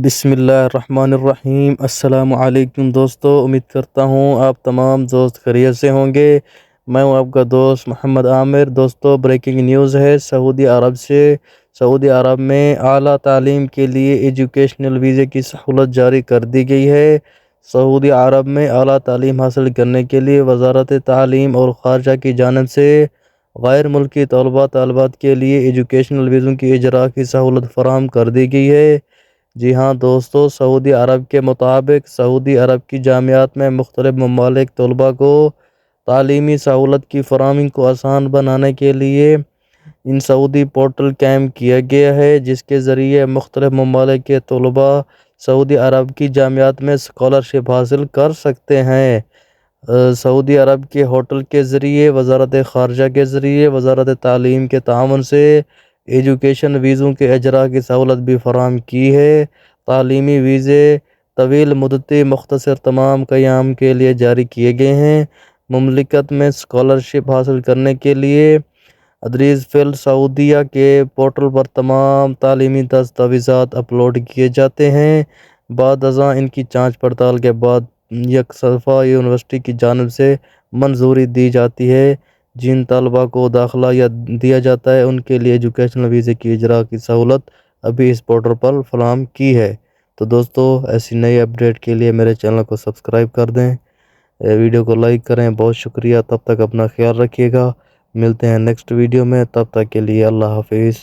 بسم اللہ الرحمن الرحیم۔ السلام علیکم دوستو، امید کرتا ہوں آپ تمام دوست خیریت سے ہوں گے۔ میں ہوں آپ کا دوست محمد عامر۔ دوستو، بریکنگ نیوز ہے سعودی عرب سے۔ سعودی عرب میں اعلیٰ تعلیم کے لیے ایجوکیشنل ویزے کی سہولت جاری کر دی گئی ہے۔ سعودی عرب میں اعلیٰ تعلیم حاصل کرنے کے لیے وزارت تعلیم اور خارجہ کی جانب سے غیر ملکی طلباء طالبات کے لیے ایجوکیشنل ویزوں کی اجراء کی سہولت فراہم کر دی گئی ہے۔ جی ہاں دوستو، سعودی عرب کے مطابق سعودی عرب کی جامعات میں مختلف ممالک طلباء کو تعلیمی سہولت کی فراہمی کو آسان بنانے کے لیے ان سعودی پورٹل قائم کیا گیا ہے، جس کے ذریعے مختلف ممالک کے طلباء سعودی عرب کی جامعات میں اسکالرشپ حاصل کر سکتے ہیں۔ سعودی عرب کے ہوٹل کے ذریعے، وزارت خارجہ کے ذریعے وزارت تعلیم کے تعاون سے ایجوکیشن ویزوں کے اجراء کی سہولت بھی فراہم کی ہے۔ تعلیمی ویزے طویل مدتی مختصر تمام قیام کے لیے جاری کیے گئے ہیں۔ مملکت میں اسکالرشپ حاصل کرنے کے لیے ادریس فیل سعودیہ کے پورٹل پر تمام تعلیمی دستاویزات اپلوڈ کیے جاتے ہیں۔ بعد ازاں ان کی جانچ پڑتال کے بعد یکسرفا یونیورسٹی کی جانب سے منظوری دی جاتی ہے۔ جن طلباء کو داخلہ دیا جاتا ہے ان کے لیے ایجوکیشنل ویزے کی اجراء کی سہولت ابھی اس پورٹل پر فراہم کی ہے۔ تو دوستو، ایسی نئی اپڈیٹ کے لیے میرے چینل کو سبسکرائب کر دیں، ویڈیو کو لائک کریں۔ بہت شکریہ۔ تب تک اپنا خیال رکھیے گا۔ ملتے ہیں نیکسٹ ویڈیو میں، تب تک کے لیے اللہ حافظ۔